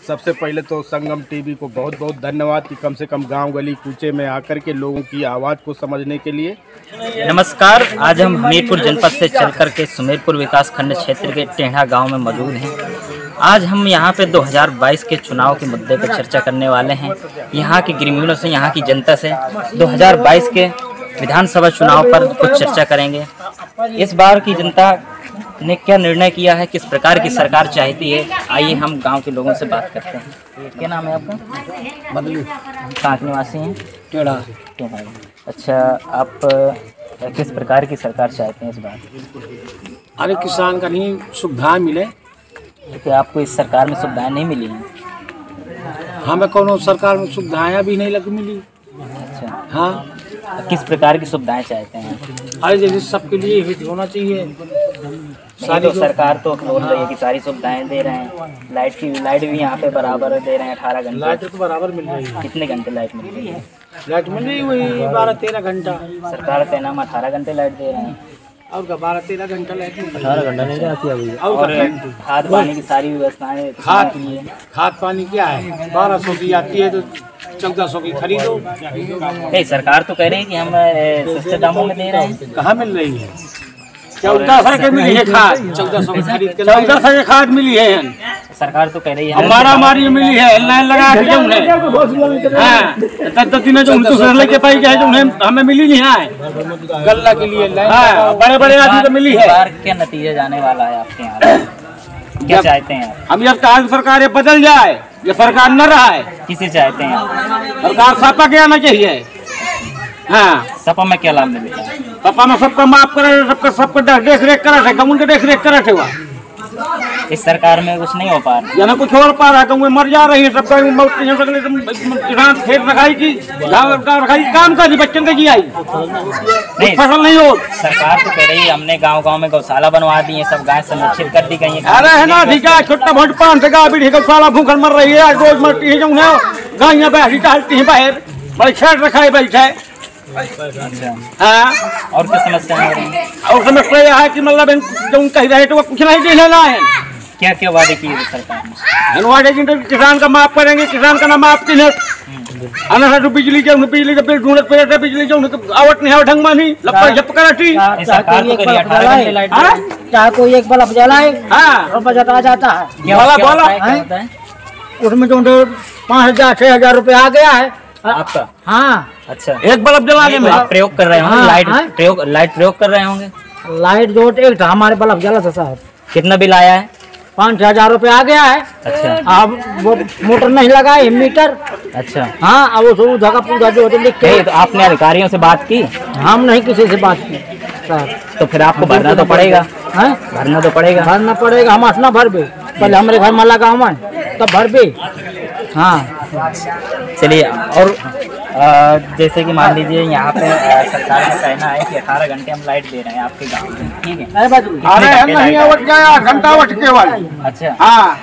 सबसे पहले तो संगम टीवी को बहुत बहुत धन्यवाद कि कम से कम गांव गली कूचे में आकर के लोगों की आवाज़ को समझने के लिए। नमस्कार, आज हम हमीरपुर जनपद से चलकर के सुमेरपुर विकास खंड क्षेत्र के टेढ़ा गांव में मौजूद हैं। आज हम यहां पे 2022 के चुनाव के मुद्दे पर चर्चा करने वाले हैं। यहां के ग्रामीणों से, यहां की जनता से 2022 के विधानसभा चुनाव पर कुछ चर्चा करेंगे। इस बार की जनता ने क्या निर्णय किया है, किस प्रकार की सरकार चाहती है, आइए हम गांव के लोगों से बात करते हैं। क्या नाम है आपका? बदलू। कहाँ के निवासी हैं? टेढ़ा। अच्छा, आप किस प्रकार की सरकार चाहते हैं इस बार? अरे किसान का नहीं सुविधाएं मिले। तो क्या आपको इस सरकार में सुविधाएं नहीं मिली हैं? हमें कोनो सरकार में सुविधाएं भी नहीं लग मिली। अच्छा, हाँ, किस प्रकार की सुविधाएं चाहते हैं? अरे जैसे सबके लिए हित होना चाहिए। सारी तो सरकार तो बोल रही है कि सारी सुविधाएं दे रहे हैं। लाइट भी यहाँ पे बराबर दे रहे हैं 18 घंटे। लाइट तो बराबर मिल रही है। कितने घंटे लाइट मिल रही है? लाइट मिल रही वही 12-13 घंटा। सरकार कहना हम 18 घंटे लाइट दे रहे हैं। और 12-13 घंटा लाइट 18 घंटा नहीं रहती अभी। और खाद पानी की सारी व्यवस्थाएं खाद पानी क्या है 1200 की आती है तो 1400 की खरीदो। नहीं, सरकार तो कह रही है कि हम सस्ते दामों में दे रहे हैं। कहाँ मिल रही है? 1400 की मिली है खाद। 1400 की खरीद के 1400 की खाद मिली है। सरकार तो कह रही है हमारा मिली है लाइन लगा के जो है। हां, 10 दिन जो दूसरे लेके पाई गए जो हमें मिली नहीं है गल्ला के लिए लाइन। हां, बड़े-बड़े आदमी तो मिली है। बार क्या नतीजा जाने वाला है आपके यहाँ? क्या चाहते हैं आप? हम जब कहा सरकार ये बदल जाए, ये सरकार न रहा है। किसे चाहते हैं आप? सरकार सपा के आना चाहिए। हाँ, सपा में क्या लाभ मिलेगा? सपा में सबका माफ करे, सबका देख रेख करे, गाँव के देख रेख करे हुआ। इस सरकार में कुछ नहीं हो पा रहा, या ना कुछ और पा रहा है, गाँव में मर जा रही है सबका। किसान खेत रखाई की रखाई काम कर बच्चों की आई नहीं, फसल नहीं हो। सरकार तो कह रही है हमने गांव-गांव में गौशाला बनवा दी है, सब गाय संरक्षित कर दी गई है। अरे है ना, ठीक है, छोटा भोट 5 गाय भी गौशाला भूखल मर रही है, रोज मरती है जो है गायें बैठी टहलती हैं बाहर, बड़े छेड़ रखा है बैठे। अच्छा, हाँ, और क्या समस्या है? और समस्या यह है कि मतलब जो कह रहे तो कुछ नहीं दे लेना है। क्या क्या वादे किए सरकार ने? वादे किसान का माफ करेंगे, किसान का ना माफ की बिजली के बिल ढूंढत पे बिजली जो आवट नहीं ढंग में नहीं झप कराटी। चाहे कोई एक बल्ब जलाए बजाता जाता है, उसमें जो 5,000-6,000 रुपये आ गया है आपका। हाँ, अच्छा, एक बल्ब जलाने में आप प्रयोग कर रहे होंगे। हाँ, लाइट प्रयोग कर रहे होंगे। लाइट जो एक था हमारे बल्ब जला था साहब। कितना बिल आया है? 5,000 रुपये आ गया है। अच्छा, अब वो मोटर नहीं लगाए मीटर। अच्छा, हाँ, अब वो सब धगा पूजा जो होते लिख के। तो आपने अधिकारियों से बात की? हम नहीं किसी से बात की सर। तो फिर आपको भरना तो पड़ेगा। हैं? भरना तो पड़ेगा। भरना पड़ेगा, हम अपना भर भी पहले हमारे घर में लगा हुआ तब भर भी। हाँ, चलिए, और जैसे कि मान लीजिए यहाँ पे सरकार का कहना है कि 18 घंटे हम लाइट दे रहे हैं आपके गांव में, ठीक है? अरे नहीं आवट गया घंटा आवट केवल। अच्छा, हाँ,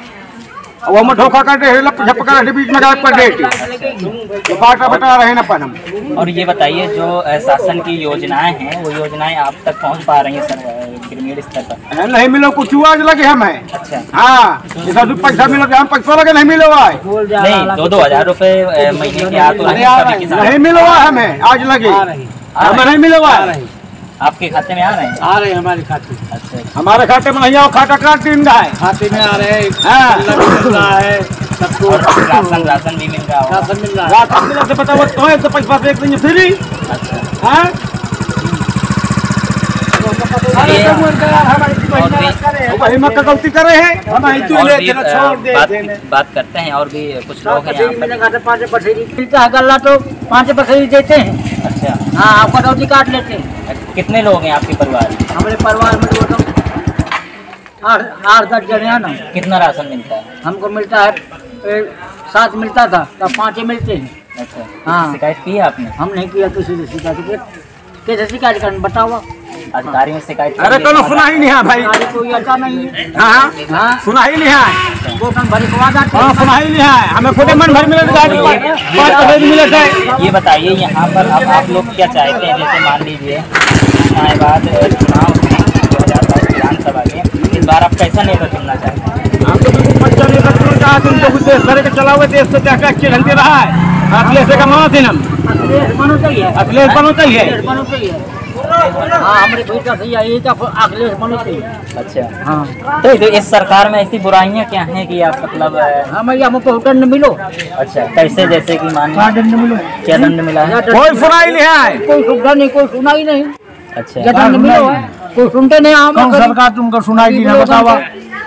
वो में धोखा कर दे लप झप कर बीच में गायब कर दे तो बाटा बता रहे ना पर हम। और ये बताइए जो शासन की योजनाएं हैं वो योजनाएं आप तक पहुंच पा रही हैं ग्रामीण स्तर पर? नहीं मिलो कुछ आज लगे हमें। अच्छा, हाँ, जैसा पैसा मिलो हम पैसा लगे नहीं मिलो आए। नहीं, 2-2 हजार रुपए महीने के आ तो नहीं मिलो हमें आज लगे, हमें नहीं मिलो। आपके खाते में आ रहे हैं? आ रहे हैं हमारे खाते। अच्छा, हमारे खाते में नहीं आओ, खाता काट दिन का है खाते में आ रहे हैं। हाँ, मिल रहा है सबको, राशन भी मिल रहा है। राशन मिल रहा है, राशन मिला से बताओ तो पैसा देख देंगे फ्री। अच्छा, हाँ, वही मत गलती करे हैं हम बात करते हैं। और भी कुछ लोग हैं यहाँ पर। 5 बसेरी मिलता है गल्ला तो 5 बसेरी देते हैं। अच्छा, हाँ, आप कटौती काट लेते हैं। कितने लोग हैं आपके परिवार में? हमारे परिवार में तो 8-10 जने हैं ना। कितना राशन मिलता है? हमको मिलता है 7 मिलता था, तब 5 मिलते हैं। अच्छा, हाँ, शिकायत की है आपने? हम नहीं किया किसी से शिकायत। कैसे शिकायत करना बताओ? अधिकारियों से शिकायत? अरे कल सुना ही नहीं है भाई, कोई आता नहीं है। हाँ, हाँ, सुना ही नहीं है। वो हम भरी को आ जाते हैं। हाँ, सुना ही नहीं है, हमें खुद मन भर मिले ये बताइए यहाँ पर अब आप लोग क्या चाहते हैं? जैसे मान लीजिए आने बाद चुनाव 2022 विधानसभा के, इस बार आप कैसा नेता चुनना चाहते हैं? हम तो बिल्कुल अच्छा नेता चुनना रहा तुम तो कुछ देश भर के चला हुए देश तो क्या क्या अच्छे ढंग से रहा है। अखिलेश से कमाओ थे हम, अखिलेश बनो चाहिए। हाँ हमारे भाई का सही है, अखिलेश बनो चाहिए। अच्छा हाँ, तो इस सरकार में ऐसी बुराइयां क्या हैं कि आप मतलब हमें हमको दंड मिलो। अच्छा कैसे, जैसे कि मान दंड मिलो, क्या दंड मिला है? कोई सुनाई नहीं है, कोई सुविधा नहीं, कोई सुनाई नहीं। अच्छा दंड मिलो है, कोई सुनते नहीं। हम सरकार तुमको सुनाई दी ना, बतावा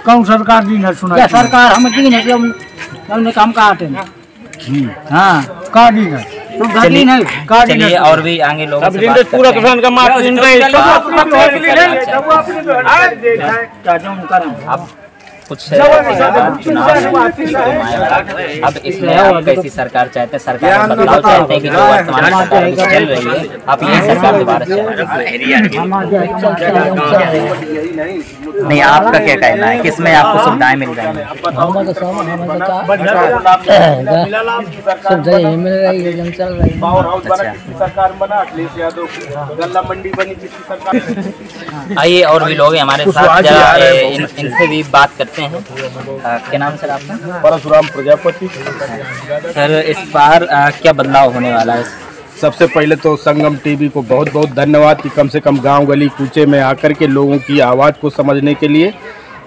कौन सरकार दी ना सुनाई? सरकार हम दी नहीं, हमने काम का आते हैं। हाँ का दी ना, चलिए और भी आगे लोगों से बात पूरा करते किसान का माफ अब कुछ अब इसमें आप कैसी सरकार चाहते हैं? सरकार में बदलाव चाहते हैं कि जो वर्तमान सरकार चल रही है आप ये सरकार दोबारा नहीं? आपका क्या कहना है, किसमें आपको सुविधाएं मिल रही हैं? आइए और भी लोग हमारे साथ, इनसे भी बात करते हैं। क्या नाम सर आपका? परशुराम प्रजापति। सर इस बार क्या बदलाव होने वाला है? सबसे पहले तो संगम टीवी को बहुत बहुत धन्यवाद कि कम से कम गांव गली कूचे में आकर के लोगों की आवाज़ को समझने के लिए,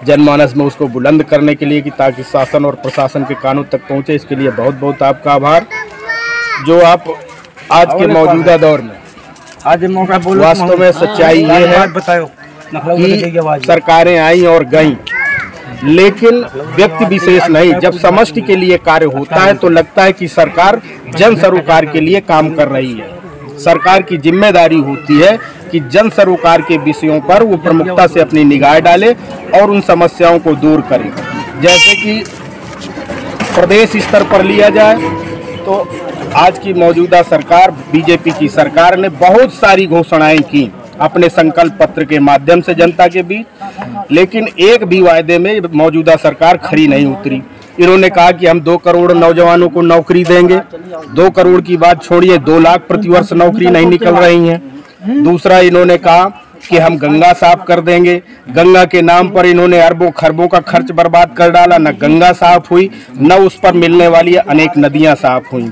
जनमानस में उसको बुलंद करने के लिए कि ताकि शासन और प्रशासन के कानों तक पहुंचे, इसके लिए बहुत बहुत आपका आभार। जो आप आज के मौजूदा दौर में वास्तव में सच्चाई ये है कि सरकारें आई और गईं, लेकिन व्यक्ति विशेष नहीं। जब समष्टि के लिए कार्य होता है तो लगता है कि सरकार जन सरोकार के लिए काम कर रही है। सरकार की जिम्मेदारी होती है कि जन सरोकार के विषयों पर वो प्रमुखता से अपनी निगाह डाले और उन समस्याओं को दूर करे। जैसे कि प्रदेश स्तर पर लिया जाए तो आज की मौजूदा सरकार, बीजेपी की सरकार ने बहुत सारी घोषणाएं की अपने संकल्प पत्र के माध्यम से जनता के बीच, लेकिन एक भी वायदे में मौजूदा सरकार खरी नहीं उतरी। इन्होंने कहा कि हम 2 करोड़ नौजवानों को नौकरी देंगे। 2 करोड़ की बात छोड़िए, 2 लाख प्रतिवर्ष नौकरी नहीं निकल रही हैं। दूसरा इन्होंने कहा कि हम गंगा साफ कर देंगे। गंगा के नाम पर इन्होंने अरबों खरबों का खर्च बर्बाद कर डाला। न गंगा साफ हुई, न उस पर मिलने वाली अनेक नदियां साफ हुई।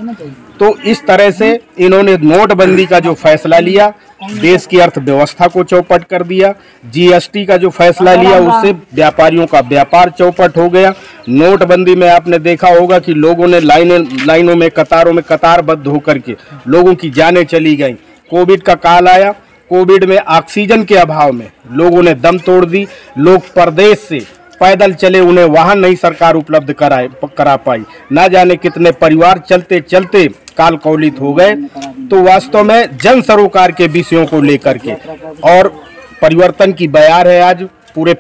तो इस तरह से इन्होंने नोटबंदी का जो फैसला लिया, देश की अर्थव्यवस्था को चौपट कर दिया। जीएसटी का जो फैसला लिया, उससे व्यापारियों का व्यापार चौपट हो गया। नोटबंदी में आपने देखा होगा कि लोगों ने लाइनों में कतारों में कतारबद्ध होकर के लोगों की जानें चली गई। कोविड का काल आया, कोविड में ऑक्सीजन के अभाव में लोगों ने दम तोड़ दी। लोग परदेश से पैदल चले, उन्हें वाहन नहीं सरकार उपलब्ध करा पाई। ना जाने कितने परिवार चलते चलते काल कौलित हो गए। तो वास्तव में जन सरोकार के विषयों को लेकर के और परिवर्तन की बयार है आज पूरे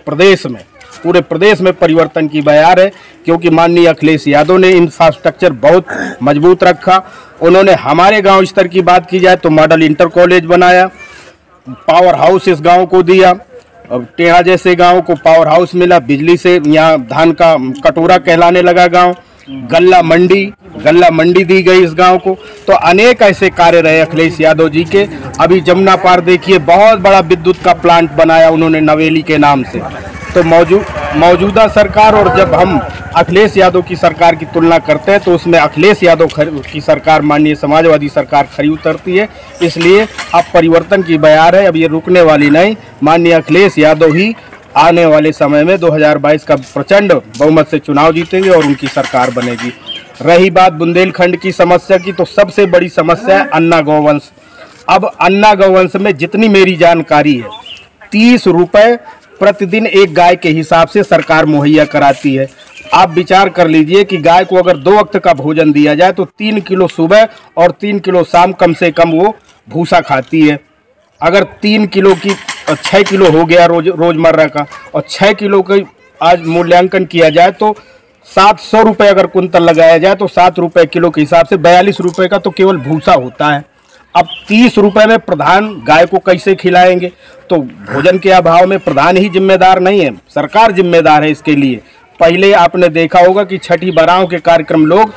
प्रदेश में परिवर्तन की बयार है, क्योंकि माननीय अखिलेश यादव ने इंफ्रास्ट्रक्चर बहुत मजबूत रखा। उन्होंने हमारे गांव स्तर की बात की जाए तो मॉडल इंटर कॉलेज बनाया, पावर हाउस इस गांव को दिया। अब टेढ़ा जैसे गांव को पावर हाउस मिला, बिजली से यहाँ धान का कटोरा कहलाने लगा गांव। गल्ला मंडी दी गई इस गांव को। तो अनेक ऐसे कार्य रहे अखिलेश यादव जी के। अभी जमुना पार देखिए, बहुत बड़ा विद्युत का प्लांट बनाया उन्होंने नवेली के नाम से। तो मौजूदा सरकार और जब हम अखिलेश यादव की सरकार की तुलना करते हैं तो उसमें अखिलेश यादव की सरकार, माननीय समाजवादी सरकार खरी उतरती है। इसलिए अब परिवर्तन की बयार है, अब ये रुकने वाली नहीं। माननीय अखिलेश यादव ही आने वाले समय में 2022 का प्रचंड बहुमत से चुनाव जीतेंगे और उनकी सरकार बनेगी। रही बात बुंदेलखंड की समस्या की, तो सबसे बड़ी समस्या है अन्ना गौवंश। अब अन्ना गौवंश में जितनी मेरी जानकारी है, 30 रुपये प्रतिदिन एक गाय के हिसाब से सरकार मुहैया कराती है। आप विचार कर लीजिए कि गाय को अगर 2 वक्त का भोजन दिया जाए तो 3 किलो सुबह और 3 किलो शाम कम से कम वो भूसा खाती है। अगर 3 किलो की 6 किलो हो गया रोजमर्रा का, और 6 किलो का आज मूल्यांकन किया जाए तो 700 रुपये अगर कुंतल लगाया जाए तो 7 रुपये किलो के हिसाब से 42 रुपये का तो केवल भूसा होता है। अब 30 रुपये में प्रधान गाय को कैसे खिलाएंगे? तो भोजन के अभाव में प्रधान ही जिम्मेदार नहीं है, सरकार जिम्मेदार है इसके लिए। पहले आपने देखा होगा कि छठी बराहों के कार्यक्रम लोग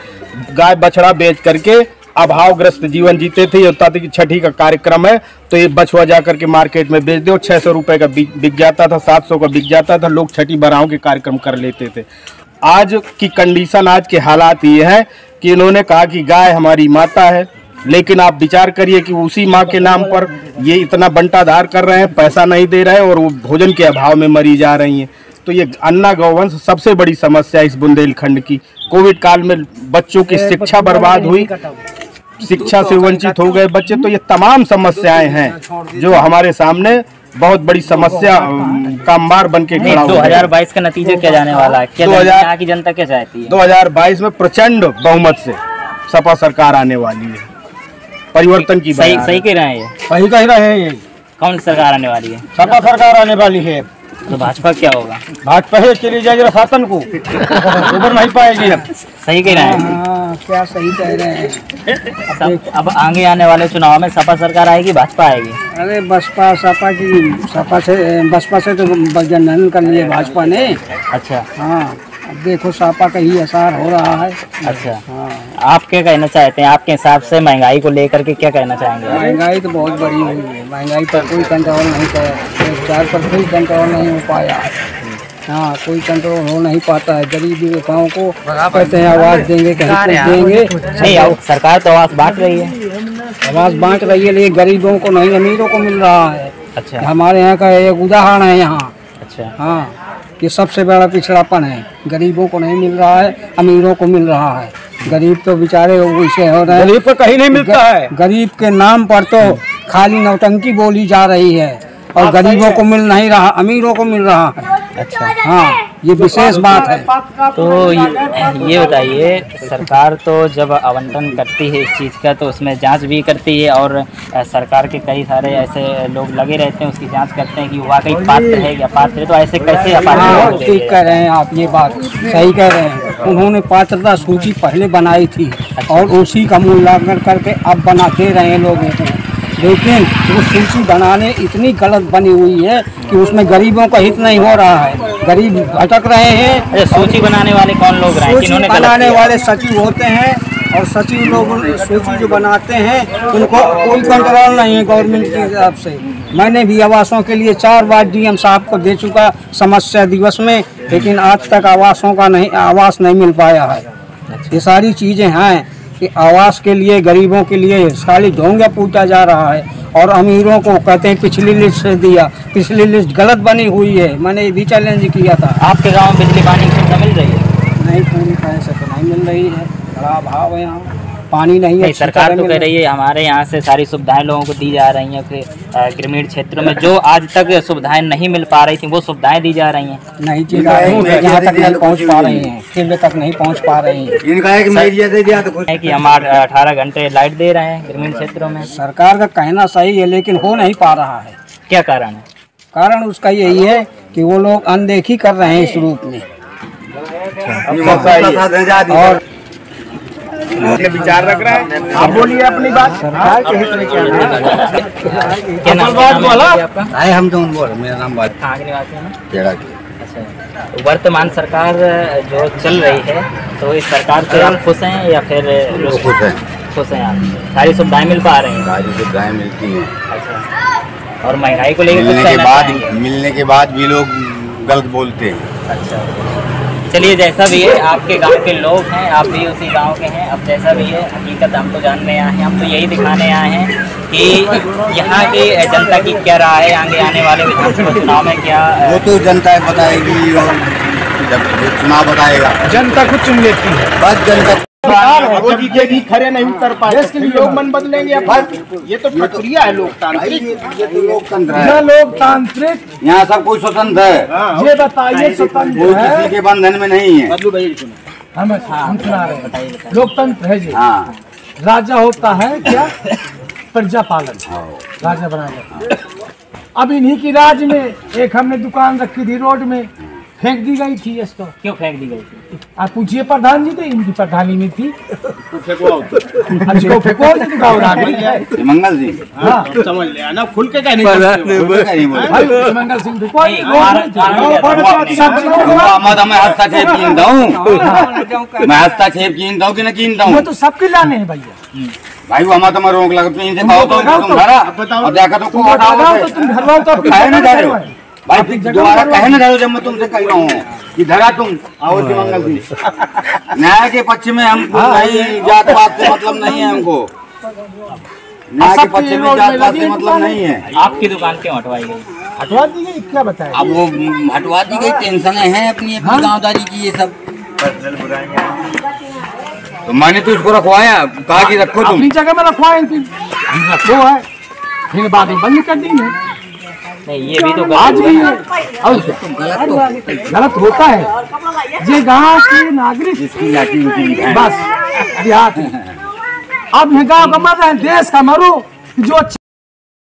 गाय बछड़ा बेच करके अभावग्रस्त जीवन जीते थे। ये होता था कि छठी का कार्यक्रम है तो ये बछुआ जा करके मार्केट में बेच दो, 600 रुपये का बिक जाता था, 700 का बिक जाता था, लोग छठी बराहों के कार्यक्रम कर लेते थे। आज की कंडीशन, आज के हालात ये है कि इन्होंने कहा कि गाय हमारी माता है, लेकिन आप विचार करिए कि उसी माँ के नाम पर ये इतना बंटाधार कर रहे हैं, पैसा नहीं दे रहे हैं और वो भोजन के अभाव में मरी जा रही हैं। तो ये अन्ना गौवंश सबसे बड़ी समस्या इस बुंदेलखंड की। कोविड काल में बच्चों की शिक्षा बर्बाद हुई, शिक्षा से वंचित हो गए बच्चे। तो ये तमाम समस्याएं हैं जो हमारे सामने बहुत बड़ी समस्या कामबार बन के खड़ा हुआ है। 2022 का नतीजा क्या जाने वाला है? क्या यहाँ की जनता क्या चाहती है? 2022 में प्रचंड बहुमत से सपा सरकार आने वाली है, परिवर्तन की। सही कह रहे हैं ये? सही कह रहे हैं ये। कौन सरकार आने वाली है? सपा सरकार आने वाली है। तो भाजपा क्या होगा? भाजपा ही चली जाएगी शासन को, उबर नहीं पाएगी। अब सही कह रहे हैं? क्या सही कह रहे हैं। अब आगे आने वाले चुनाव में सपा सरकार आएगी, भाजपा आएगी? अरे बसपा से तो गठबंधन कर लिए भाजपा ने। अच्छा। हाँ, अब देखो सपा का ही असर हो रहा है। अच्छा। हाँ। आप क्या कहना चाहते हैं? आपके हिसाब से महंगाई को लेकर के क्या कहना चाहेंगे? महंगाई तो बहुत बड़ी हुई है, महंगाई पर कोई कंट्रोल नहीं कर, 4% कंट्रोल नहीं हो पाया। हाँ, कोई कंट्रोल हो नहीं पाता है। गरीबी गाँव को कहते हैं आवाज़ देंगे, कहीं देंगे नहीं। सरकार तो आवाज़ बांट रही है, आवाज़ बांट रही है, लेकिन गरीबों को नहीं, अमीरों को मिल रहा है। अच्छा। हमारे यहाँ का एक उदाहरण है यहाँ। अच्छा। हाँ, ये सबसे बड़ा पिछड़ापन है। गरीबों को नहीं मिल रहा है, अमीरों को मिल रहा है। गरीब तो बेचारे वैसे हो रहे हैं, गरीब को कहीं नहीं मिलता है। गरीब के नाम पर तो खाली नौटंकी बोली जा रही है और गरीबों को मिल नहीं रहा, अमीरों को मिल रहा है। अच्छा। हाँ, ये विशेष बात है। तो ये बताइए, सरकार तो जब आवंटन करती है इस चीज़ का तो उसमें जांच भी करती है और सरकार के कई सारे ऐसे लोग लगे रहते हैं, उसकी जांच करते हैं कि वाकई पात्र है या पात्र है। तो ऐसे कैसे अपात्र? ठीक कह रहे हैं आप, ये बात सही कह रहे हैं। उन्होंने पात्रता सूची पहले बनाई थी और उसी का मूल्यांकन करके अब बनाते रहे लोगों को, लेकिन वो सूची बनाने इतनी गलत बनी हुई है कि उसमें गरीबों का हित नहीं हो रहा है, गरीब भटक रहे हैं। सूची बनाने वाले कौन लोग रहे? सूची बनाने वाले सचिव होते हैं और सचिव लोग सूची जो बनाते हैं उनको कोई कंट्रोल नहीं है गवर्नमेंट की तरफ से। मैंने भी आवासों के लिए 4 बार डीएम साहब को दे चुका समस्या दिवस में, लेकिन आज तक आवास नहीं मिल पाया है। ये सारी चीज़ें हैं कि आवास के लिए गरीबों के लिए खाली ढोंगा पूछा जा रहा है और अमीरों को कहते हैं पिछली लिस्ट से दिया। पिछली लिस्ट गलत बनी हुई है, मैंने ये भी चैलेंज किया था। आपके गांव में बिजली पानी की सुविधा मिल रही है? नहीं, पूरी तरह से तो नहीं मिल रही है, बड़ा अभाव है यहाँ, पानी नहीं है। सरकार तो कह रही है हमारे यहाँ से सारी सुविधाएं लोगों को दी जा रही हैं, फिर ग्रामीण क्षेत्रों में जो आज तक सुविधाएं नहीं मिल पा रही थी वो सुविधाएं दी जा रही हैं। नहीं जी, यहाँ तक नहीं पहुँच पा रही हैं, फील्ड तक नहीं पहुँच पा रही हैं। है कि हमारे 18 घंटे लाइट दे रहे हैं ग्रामीण क्षेत्रों में। सरकार का कहना सही है, लेकिन हो नहीं पा रहा है। क्या कारण है? कारण उसका यही है कि वो लोग अनदेखी कर रहे हैं इस रूप में। और विचार रख रहा है, आप बोलिए अपनी बात। सरकार के हित में क्या है? हम तो बोल, मेरा नाम बात। कहाँ के निवासी हैं? अच्छा। वर्तमान सरकार जो चल रही है तो इस सरकार से आप खुश हैं या फिर खुश हैं आप? सारी सुविधाएं मिल पा रही हैं? सारी सुविधाएं मिलती हैं। अच्छा। और महंगाई को लेकर मिलने के बाद भी लोग गलत बोलते हैं। अच्छा। चलिए, जैसा भी है, आपके गांव के लोग हैं, आप भी उसी गांव के हैं। अब जैसा भी है, हकीकत हम तो जानने आए हैं, हम तो यही दिखाने आए हैं कि यहाँ की जनता की क्या राय है आगे आने वाले विधानसभा चुनाव में। क्या वो तो जनता बताएगी, जब चुनाव बताएगा जनता खुद चुन लेती है, बस जनता वो जीतेगी, खड़े नहीं उतर पाए, लोग मन बदलेंगे। ये तो प्रक्रिया है लोकतांत्रिक। लोकतंत्र है, लोकतांत्रिक, यहाँ सब कुछ स्वतंत्र है। ये बताइए स्वतंत्र कोई किसी के बंधन में नहीं है। हम सुना रहे हैं, लोकतंत्र है जी। हाँ, राजा होता है क्या? प्रजा पालन, राजा बनाया। अब इन्हीं की राज में एक हमने दुकान रखी थी रोड में, फेंक दी गई थी। इसको क्यों फेंक दी गई थी? आप पूछिए प्रधान जी, तो इनकी प्रधानी में थी। मंगल जी, हाँ समझ लिया ना, खुल के कहने मंगल सिंह मैं हस्तक्षेप कीनता हूँ, मैं हस्तक्षेप कीनता हूँ कि न कीनता हूँ। तो सबके लाने हैं भैया। भाई वो हमारा तो रोक लगा, तो इनसे कहो तो तुम्हारा देखा तो तुम घर वालों तो भाई दोबारा कहे ना धरो, जब मैं तुमसे कह रहा हूँ कि धरा तुम आओ मंगल सिंह। न्याय के पक्ष में हमको नहीं, जात पात से मतलब नहीं है हमको, न्याय के पक्ष में जात पात से मतलब नहीं है। आपकी दुकान क्यों हटवाई गई? हटवा दी गई, क्या बताया? अब वो हटवा दी गई, टेंशन है अपनी अपनी गाँवदारी की, ये सब तो मैंने तो इसको रखवाया, कहा कि रखो तुम अपनी जगह में रखवाए, रखो है, फिर बाद में बंद कर देंगे। नहीं, ये भी तो आज भी गलत है, और गलत होता है। ये गांव के नागरिक बस देहात, अब गाँव का मर रहे हैं, देश का मरो जो